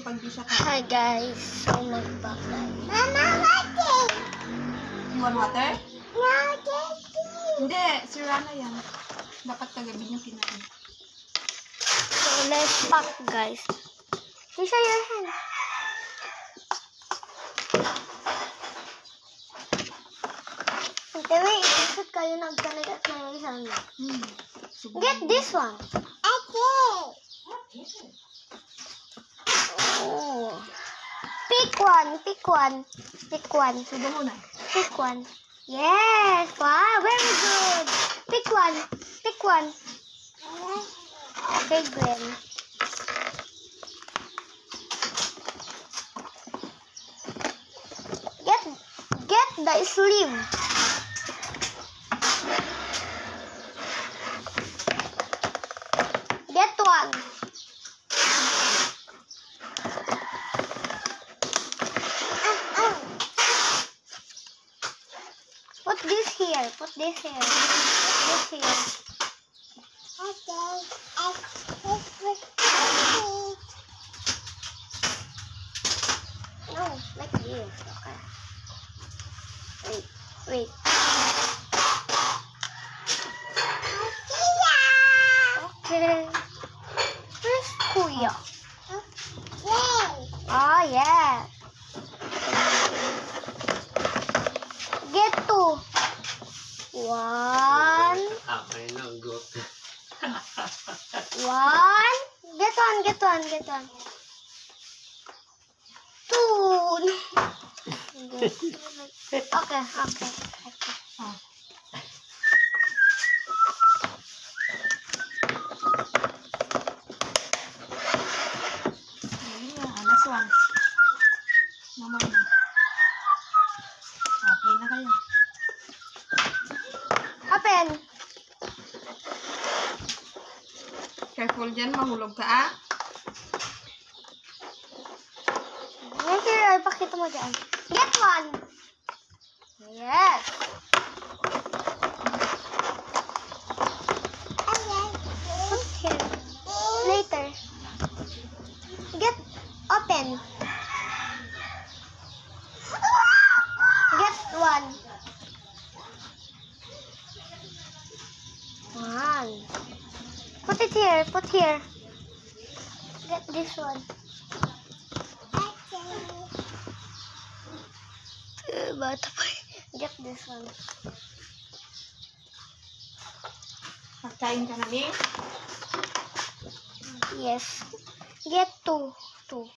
pag di siya Hi kain. guys, so magbakay. Mama, waiting. You want water? No, Daddy. Hindi, si Rana yan. Dapat kagabi niyo kinain. So let's pack guys. You show your hand. Ante, wait, ikot kayo nagkanagat na yung isang. Get this one. Oh. Pick one, pick one, pick one. Subo muna. Pick one. Yes, wow, very good. Pick one, pick one. Okay, Glenn. Get the sleeve. Get one. Put this here. Put this here. Put this here. No, like this. Okay. Wait, wait. Okay. Where's Kuya? Oh, yeah. Get two. One. Okay na, go. One. Get one, get one, get one. Two. Okay, okay. Oh. Last one. Naman na. Okay na kayo. Open. Careful dyan, mahulog ka ah. Here, pakita mo dyan. Get one. Yes. Put here. Later. Get open. Get one. One. Put it here. Put here. Get this one. Bata pa. Get this one. Pagkain ka namin. Yes. Get two. Two.